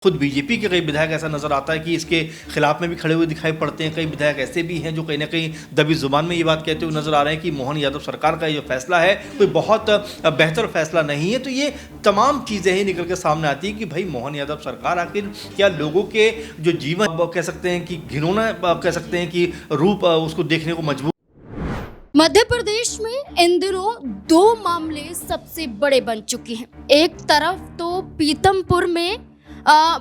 खुद बीजेपी के कई विधायक ऐसा नजर आता है कि इसके खिलाफ में भी खड़े हुए दिखाई पड़ते हैं। कई विधायक ऐसे भी हैं जो कहीं ना कहीं दबी जुबान में ये बात कहते हुए नजर आ रहे हैं कि मोहन यादव सरकार का जो फैसला है कोई बहुत बेहतर फैसला नहीं है। तो ये तमाम चीज़ें ही निकल के सामने आती है कि भाई मोहन यादव सरकार आखिर क्या लोगों के जो जीवन कह सकते हैं कि घिनौना कह सकते हैं कि रूप उसको देखने को मजबूर। मध्य प्रदेश में इन दिनों दो मामले सबसे बड़े बन चुके हैं। एक तरफ तो पीतमपुर में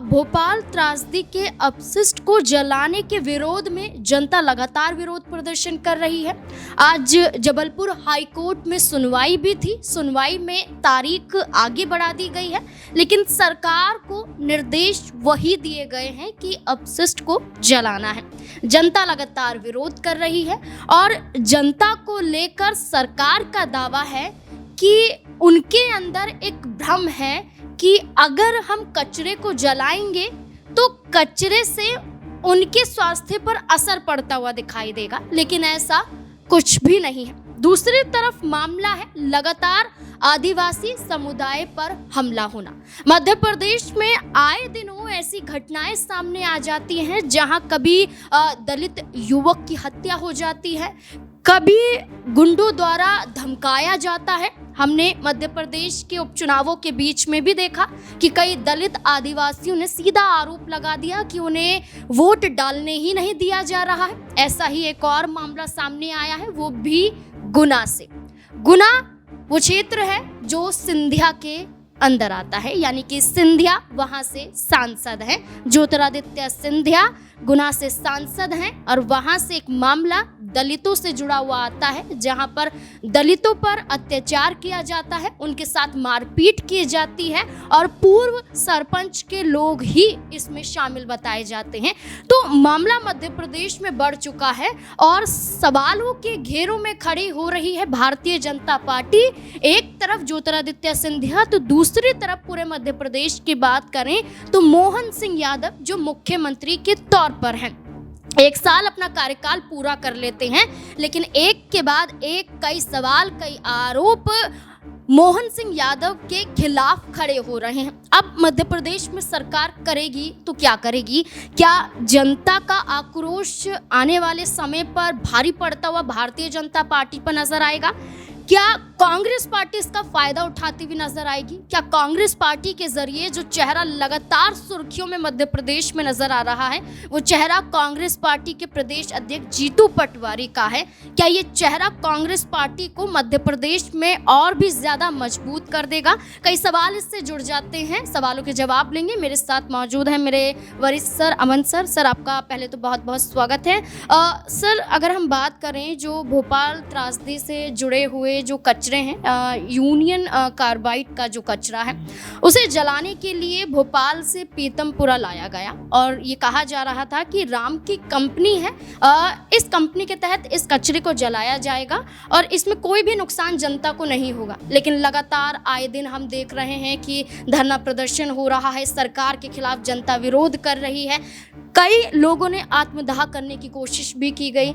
भोपाल त्रासदी के अपशिष्ट को जलाने के विरोध में जनता लगातार विरोध प्रदर्शन कर रही है। आज जबलपुर हाई कोर्ट में सुनवाई भी थी। सुनवाई में तारीख आगे बढ़ा दी गई है, लेकिन सरकार को निर्देश वही दिए गए हैं कि अपशिष्ट को जलाना है। जनता लगातार विरोध कर रही है और जनता को लेकर सरकार का दावा है कि उनके अंदर एक भ्रम है कि अगर हम कचरे को जलाएंगे तो कचरे से उनके स्वास्थ्य पर असर पड़ता हुआ दिखाई देगा, लेकिन ऐसा कुछ भी नहीं है। दूसरी तरफ मामला है लगातार आदिवासी समुदाय पर हमला होना। मध्य प्रदेश में आए दिनों ऐसी घटनाएं सामने आ जाती हैं जहां कभी दलित युवक की हत्या हो जाती है, कभी गुंडों द्वारा धमकाया जाता है। हमने मध्य प्रदेश के उपचुनावों के बीच में भी देखा कि कई दलित आदिवासियों ने सीधा आरोप लगा दिया कि उन्हें वोट डालने ही नहीं दिया जा रहा है। ऐसा ही एक और मामला सामने आया है, वो भी गुना से। गुना वो क्षेत्र है जो सिंधिया के अंदर आता है, यानी कि सिंधिया वहां से सांसद हैं। ज्योतिरादित्य सिंधिया गुना से सांसद हैं और वहां से एक मामला दलितों से जुड़ा हुआ आता है, जहां पर दलितों पर अत्याचार किया जाता है, उनके साथ मारपीट की जाती है और पूर्व सरपंच के लोग ही इसमें शामिल बताए जाते हैं। तो मामला मध्य प्रदेश में बढ़ चुका है और सवालों के घेरों में खड़ी हो रही है भारतीय जनता पार्टी। एक तरफ ज्योतिरादित्य सिंधिया तो दूसरी तरफ पूरे मध्य प्रदेश की बात करें तो मोहन सिंह यादव जो मुख्यमंत्री के तौर पर हैं। एक साल अपना कार्यकाल पूरा कर लेते हैं, लेकिन एक के बाद एक कई सवाल कई आरोप मोहन सिंह यादव के खिलाफ खड़े हो रहे हैं। अब मध्य प्रदेश में सरकार करेगी तो क्या करेगी? क्या जनता का आक्रोश आने वाले समय पर भारी पड़ता हुआ भारतीय जनता पार्टी पर नजर आएगा? क्या कांग्रेस पार्टी इसका फायदा उठाती हुई नजर आएगी? क्या कांग्रेस पार्टी के जरिए जो चेहरा लगातार सुर्खियों में मध्य प्रदेश में नजर आ रहा है, वो चेहरा कांग्रेस पार्टी के प्रदेश अध्यक्ष जीतू पटवारी का है? क्या ये चेहरा कांग्रेस पार्टी को मध्य प्रदेश में और भी ज्यादा मजबूत कर देगा? कई सवाल इससे जुड़ जाते हैं। सवालों के जवाब लेंगे। मेरे साथ मौजूद हैं मेरे वरिष्ठ सर अमन सर। सर आपका पहले तो बहुत बहुत स्वागत है। सर अगर हम बात करें जो भोपाल त्रासदी से जुड़े हुए जो कचरे हैं, यूनियन कार्बाइड का जो कचरा है, उसे जलाने के लिए भोपाल से पीतमपुरा लाया गया और ये कहा जा रहा था कि राम की कंपनी है, इस कंपनी के तहत इस कचरे को जलाया जाएगा और इसमें कोई भी नुकसान जनता को नहीं होगा। लेकिन लगातार आए दिन हम देख रहे हैं कि धरना प्रदर्शन हो रहा है, सरकार के खिलाफ जनता विरोध कर रही है। कई लोगों ने आत्मदाह करने की कोशिश भी की गई।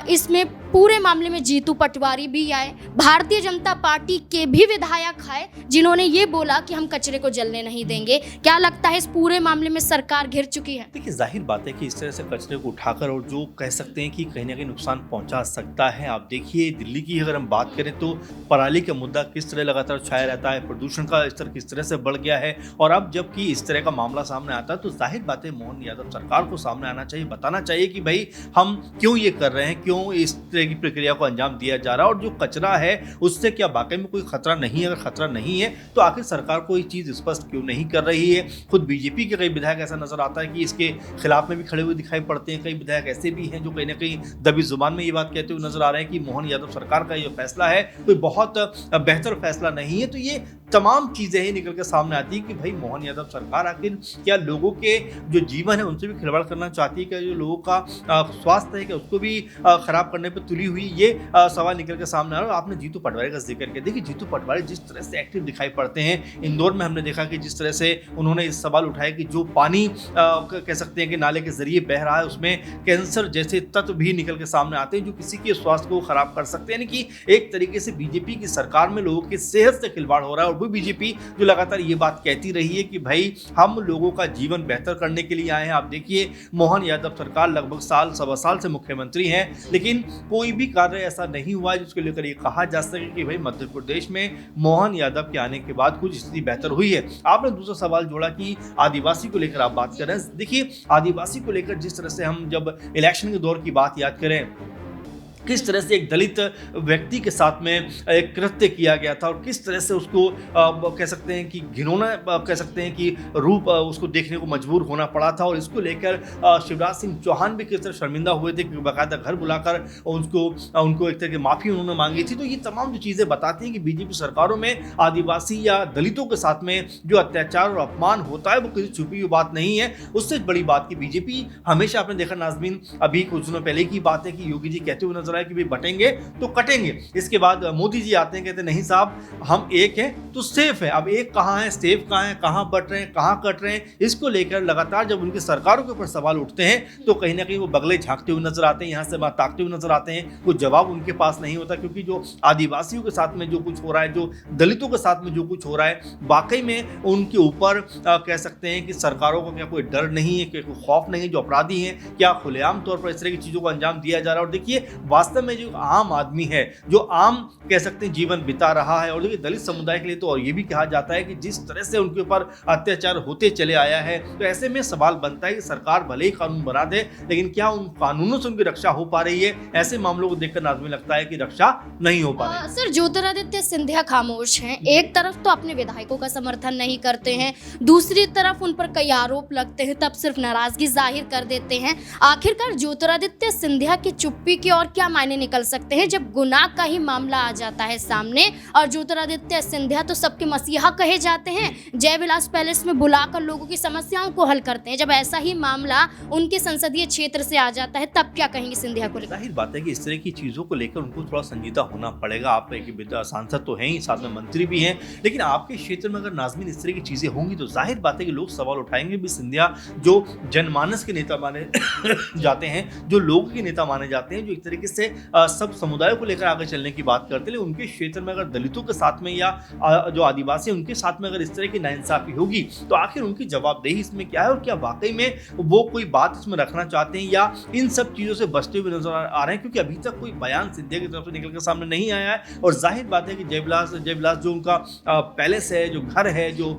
इसमें पूरे मामले में जीतू पटवारी भी आए, भारतीय जनता पार्टी के भी विधायक आए, जिन्होंने ये बोला कि हम कचरे को जलने नहीं देंगे। क्या लगता है इस पूरे मामले में सरकार घिर चुकी है? देखिए जाहिर बात है कि इस तरह से कचरे को उठाकर और जो कह सकते हैं कि कहीं ना कहीं नुकसान पहुंचा सकता है। आप देखिए दिल्ली की अगर हम बात करें तो पराली का मुद्दा किस तरह लगातार छाया रहता है, प्रदूषण का स्तर किस तरह से बढ़ गया है और अब जबकि इस तरह का मामला सामने आता है तो जाहिर बात है मोहन यादव सरकार को सामने आना चाहिए, बताना चाहिए कि भाई हम क्यों ये कर रहे हैं, क्यों इस तरह की प्रक्रिया को अंजाम दिया जा रहा है और जो कचरा है उससे क्या वाकई में कोई खतरा नहीं है? अगर खतरा नहीं है तो आखिर सरकार को ये चीज़ स्पष्ट क्यों नहीं कर रही है? खुद बीजेपी के कई विधायक ऐसा नजर आता है कि इसके खिलाफ में भी खड़े हुए दिखाई पड़ते हैं। कई विधायक ऐसे भी हैं जो कहीं ना कहीं दबी जुबान में ये बात कहते हुए नजर आ रहे हैं कि मोहन यादव सरकार का ये फैसला है कोई बहुत बेहतर फैसला नहीं है। तो ये तमाम चीज़ें ही निकल के सामने आती है कि भाई मोहन यादव सरकार आखिर क्या लोगों के जो जीवन है उनसे भी खिलवाड़ करना चाहती है, क्या जो लोगों का स्वास्थ्य है क्या उसको भी खराब करने पर तुली हुई, ये सवाल निकल के सामने आ रहा है। आपने जीतू पटवारी का जिक्र किया, देखिए जीतू पटवारी जिस तरह से एक्टिव दिखाई पड़ते हैं इंदौर में, हमने देखा कि जिस तरह से उन्होंने इस सवाल उठाया कि जो पानी कह सकते हैं कि नाले के जरिए बह रहा है उसमें कैंसर जैसे तत्व भी निकल के सामने आते हैं जो किसी के स्वास्थ्य को खराब कर सकते हैं। यानी कि एक तरीके से बीजेपी की सरकार में लोगों की सेहत से खिलवाड़ हो रहा है, और वो बीजेपी जो लगातार ये बात कहती रही है कि भाई हम लोगों का जीवन बेहतर करने के लिए आए हैं। आप देखिए मोहन यादव सरकार लगभग साल सवा साल से मुख्यमंत्री हैं, लेकिन कोई भी कार्य ऐसा नहीं हुआ है जिसको लेकर ये कहा जा सके कि भाई मध्य प्रदेश में मोहन यादव के आने के बाद कुछ स्थिति बेहतर हुई है। आपने दूसरा सवाल जोड़ा कि आदिवासी को लेकर आप बात कर रहे हैं। देखिए आदिवासी को लेकर जिस तरह से हम जब इलेक्शन के दौर की बात याद करें, किस तरह से एक दलित व्यक्ति के साथ में एक कृत्य किया गया था और किस तरह से उसको कह सकते हैं कि घिनौना कह सकते हैं कि रूप उसको देखने को मजबूर होना पड़ा था। और इसको लेकर शिवराज सिंह चौहान भी किस तरह शर्मिंदा हुए थे कि बाकायदा घर बुलाकर उनको एक तरह की माफ़ी उन्होंने मांगी थी। तो ये तमाम जो चीज़ें बताती हैं कि बीजेपी सरकारों में आदिवासी या दलितों के साथ में जो अत्याचार और अपमान होता है वो किसी छुपी हुई बात नहीं है। उससे बड़ी बात की बीजेपी हमेशा, आपने देखा नाज़मीन अभी कुछ दिनों पहले की बात है कि योगी जी कहते हुए नजर कि भी बटेंगे तो कटेंगे, इसके बाद मोदी जी आते हैं कहते नहीं साहब हम एक हैं तो सेफ है। अब एक कहां है, सेफ कहां है, कहां बट रहे हैं, कहां कट रहे हैं, इसको लेकर लगातार जब उनकी सरकारों के ऊपर सवाल उठते हैं तो कहीं ना कहीं वो बगले झांकते हुए नजर आते हैं, यहां से बात ताकते हुए नजर आते हैं। कोई जवाब उनके पास नहीं होता, क्योंकि जो आदिवासियों के साथ में जो कुछ हो रहा है, जो दलितों के साथ में जो कुछ हो रहा है, वाकई में उनके ऊपर कह सकते हैं कि सरकारों को क्या कोई डर नहीं है, क्या कोई खौफ नहीं है। जो अपराधी हैं क्या खुलेआम तौर पर इस तरह की चीजों को अंजाम दिया जा रहा है। और देखिए वास्तव में जो आम आदमी है, जो आम कह सकते हैं जीवन बिता रहा है, और देखिए दलित समुदाय के लिए तो और ये भी कहा जाता है कि जिस तरह से उनके ऊपर अत्याचार होते चले आया है, तो ऐसे में सवाल बनता है कि सरकार भले ही कानून बना दे, लेकिन क्या उन कानूनों से उनकी रक्षा हो पा रही है? ऐसे मामलों को देखकर नाज़मीन लगता है कि रक्षा नहीं हो पा रही। सर ज्योतिरादित्य सिंधिया खामोश हैं, एक तरफ तो अपने विधायकों का समर्थन नहीं करते हैं, दूसरी तरफ उन पर कई आरोप लगते हैं, तब सिर्फ नाराजगी जाहिर कर देते हैं। आखिरकार ज्योतिरादित्य सिंधिया की चुप्पी के और क्या मायने निकल सकते हैं जब गुनाह का ही मामला आ जाता है सामने? और ज्योतिरादित्य सिंधिया तो सबके मसीहा कहे जाते हैं, जय विलास पैलेस में बुलाकर लोगों की समस्याओं को हल करते हैं। जब ऐसा ही मामला उनके संसदीय क्षेत्र से आ जाता है तब क्या कहेंगे सिंधिया को लेकर? जाहिर बात है कि इस तरह की चीजों को लेकर उनको थोड़ा संजीदा होना पड़ेगा। आप एक सांसद तो हैं ही, साथ में मंत्री भी हैं, लेकिन आपके क्षेत्र में अगर नाज़मीन इस तरह की चीजें होंगी तो जाहिर बात है कि लोग सवाल उठाएंगे भी। सिंधिया जो जनमानस के नेता माने जाते हैं, जो लोगों के नेता माने जाते हैं, जो एक तरीके से सब समुदायों को लेकर आगे चलने की बात करते हैं, उनके क्षेत्र में अगर दलितों के साथ में या जो आदिवासी उनके साथ में अगर इस तरह की नाइंसाफी होगी तो आखिर उनकी जवाबदेही इसमें क्या है? और क्या वाकई में वो कोई बात इसमें रखना चाहते हैं या इन सब चीजों से बचते हुए नजर आ रहे हैं? क्योंकि अभी तक कोई बयान सिंधिया की तरफ से निकल कर सामने नहीं आया है। और जाहिर बात है कि जयविलास जो उनका पैलेस है, जो घर है, जो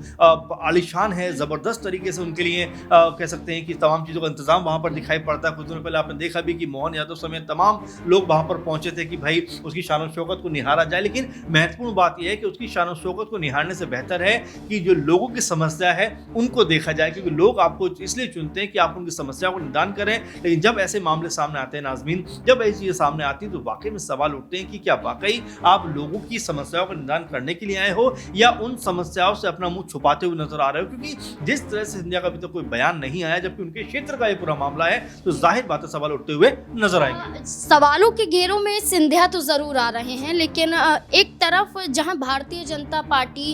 आलिशान है, जबरदस्त तरीके से उनके लिए कह सकते हैं कि तमाम चीजों का इंतजाम वहां पर दिखाई पड़ता है। कुछ दिनों पहले आपने देखा भी कि मोहन यादव समेत तमाम लोग वहां पर पहुंचे थे कि भाई उसकी शान शौकत को निहारा जाए। लेकिन महत्वपूर्ण बात यह है कि उसकी शान शौकत को निहारने से बेहतर है कि जो लोगों की समस्या है उनको देखा जाए, क्योंकि लोग आपको इसलिए चुनते हैं कि आप उनकी समस्या को निदान करें। लेकिन जब ऐसे मामले सामने आते हैं नाज़मीन, जब ऐसी चीजें सामने आती हैं तो वाकई में सवाल उठते हैं कि क्या वाकई आप लोगों की समस्याओं का निदान करने के लिए आए हो या उन समस्याओं से अपना मुंह छुपाते हुए नजर आ रहे हो? क्योंकि जिस तरह से सिंधिया का अभी तक कोई बयान नहीं आया, जबकि उनके क्षेत्र का ये पूरा मामला है, तो जाहिर बात है सवाल उठते हुए नजर आएंगे। सवालों के घेरों में सिंधिया तो जरूर आ रहे हैं, लेकिन एक तरफ जहां भारतीय जनता पार्टी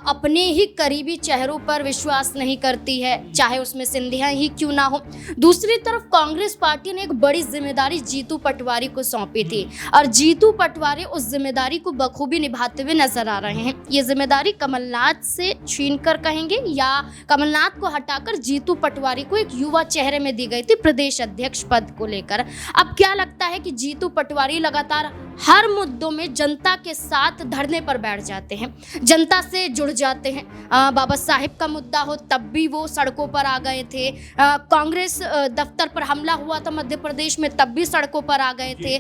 अपने ही करीबी चेहरों पर विश्वास नहीं करती है, चाहे उसमें सिंधिया ही क्यों ना हो, दूसरी तरफ कांग्रेस पार्टी ने एक बड़ी जिम्मेदारी जीतू पटवारी को सौंपी थी और जीतू पटवारी उस जिम्मेदारी को बखूबी निभाते हुए नजर आ रहे हैं। ये जिम्मेदारी कमलनाथ से छीनकर कहेंगे या कमलनाथ को हटाकर जीतू पटवारी को एक युवा चेहरे में दी गई थी प्रदेश अध्यक्ष पद को लेकर? अब क्या लगता है कि जीतू पटवारी लगातार हर मुद्दों में जनता के साथ धरने पर बैठ जाते हैं, जनता से जुड़ जाते हैं? बाबा साहिब का मुद्दा हो तब भी वो सड़कों पर आ गए थे, कांग्रेस दफ्तर पर हमला हुआ था मध्य प्रदेश में तब भी सड़कों पर आ गए थे,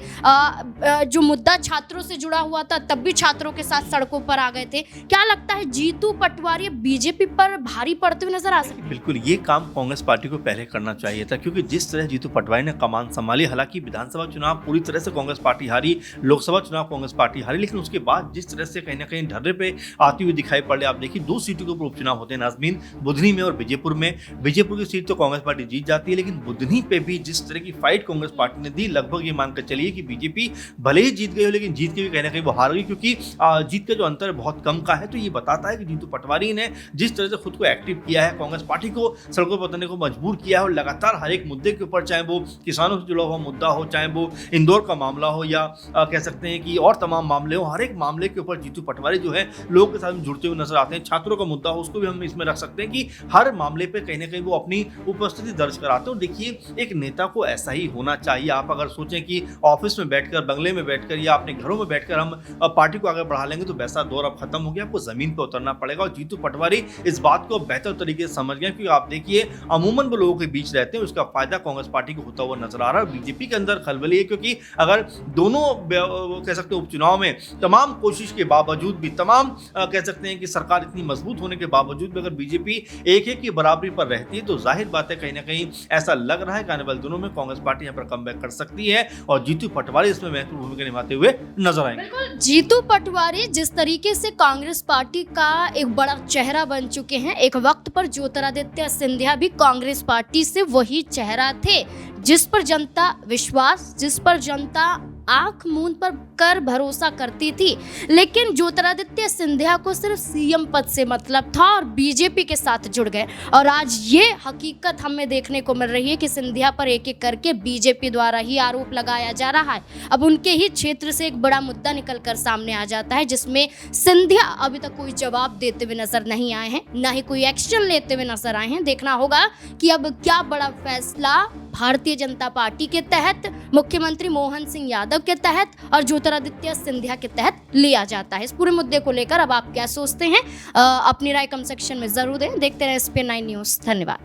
जो मुद्दा छात्रों से जुड़ा हुआ था तब भी छात्रों के साथ सड़कों पर आ गए थे। क्या लगता है जीतू पटवारी बीजेपी पर भारी पड़ते हुए नजर आ सकते हैं? बिल्कुल, ये काम कांग्रेस पार्टी को पहले करना चाहिए था, क्योंकि जिस तरह जीतू पटवारी ने कमान संभाली, हालांकि विधानसभा चुनाव पूरी तरह से कांग्रेस पार्टी हारी, लोकसभा चुनाव कांग्रेस पार्टी हारी, लेकिन उसके बाद जिस तरह से कहीं ना कहीं ढर्रे पे आती हुई दिखाई पड़ रही है। आप देखिए 2 सीटों के ऊपर उपचुनाव होते हैं नाज़मीन, बुधनी में और विजयपुर में। विजयपुर की सीट तो कांग्रेस पार्टी जीत जाती है, लेकिन बुधनी पे भी जिस तरह की फाइट कांग्रेस पार्टी ने दी, लगभग ये मानकर चलिए कि बीजेपी भले ही जीत गई हो, लेकिन जीत के भी कहीं ना कहीं वो हार गई, क्योंकि जीत का जो अंतर है बहुत कम का है। तो ये बताता है कि जीतू पटवारी ने जिस तरह से खुद को एक्टिव किया है, कांग्रेस पार्टी को सड़कों पर उतरने को मजबूर किया है, और लगातार हर एक मुद्दे के ऊपर, चाहे वो किसानों से जुड़ा हुआ मुद्दा हो, चाहे वो इंदौर का मामला हो, या कह सकते हैं कि और तमाम मामले हो, हर एक मामले के ऊपर जीतू पटवारी जो है लोगों के साथ जुड़ते हुए नजर आते हैं। छात्रों का मुद्दा हो, उसको भी हम इसमें रख सकते हैं कि हर मामले पे कहीं ना कहीं वो अपनी उपस्थिति दर्ज कराते हैं। और देखिए, एक नेता को ऐसा ही होना चाहिए। आप अगर सोचें कि ऑफिस में बैठकर, बंगले में बैठकर या अपने घरों में बैठकर हम पार्टी को आगे बढ़ा लेंगे, तो वैसा दौर अब खत्म हो गया, आपको जमीन पर उतरना पड़ेगा। और जीतू पटवारी इस बात को बेहतर तरीके से समझ गए, क्योंकि आप देखिए अमूमन वो लोगों के बीच रहते हैं, उसका फायदा कांग्रेस पार्टी को होता हुआ नजर आ रहा है। बीजेपी के अंदर खलबली है, क्योंकि अगर दोनों कह सकते हैं उपचुनाव में तमाम कोशिश के बावजूद भी, तमाम कह सकते हैं कि सरकार इतनी मजबूत होने के बावजूद भी अगर बीजेपी एक की बराबरी पर रहती है, तो जाहिर बात है कहीं ना कहीं ऐसा लग रहा है कि आने वाले दिनों में कांग्रेस पार्टी यहाँ पर कमबैक कर सकती है, और जीतू पटवारी इसमें महत्वपूर्ण भूमिका निभाते हुए नजर आएंगे। बिल्कुल, जीतू पटवारी जिस तरीके से कांग्रेस पार्टी का एक बड़ा चेहरा बन चुके हैं, एक वक्त पर ज्योतिरादित्य सिंधिया भी कांग्रेस पार्टी से वही चेहरा थे, जिस पर जनता विश्वास, जिस पर जनता आंख मूंद पर कर भरोसा करती थी। लेकिन ज्योतिरादित्य सिंधिया को सिर्फ सीएम पद से मतलब था और बीजेपी के साथ जुड़ गए, और आज ये हकीकत हमें देखने को मिल रही है कि सिंधिया पर एक एक करके बीजेपी द्वारा ही आरोप लगाया जा रहा है। अब उनके ही क्षेत्र से एक बड़ा मुद्दा निकल कर सामने आ जाता है, जिसमें सिंधिया अभी तक कोई जवाब देते हुए नजर नहीं आए हैं, ना ही कोई एक्शन लेते हुए नजर आए हैं। देखना होगा कि अब क्या बड़ा फैसला भारतीय जनता पार्टी के तहत, मुख्यमंत्री मोहन सिंह यादव के तहत और ज्योतिरादित्य सिंधिया के तहत लिया जाता है। इस पूरे मुद्दे को लेकर अब आप क्या सोचते हैं? अपनी राय कमेंट सेक्शन में जरूर दें। देखते रहें SP9 न्यूज़। धन्यवाद।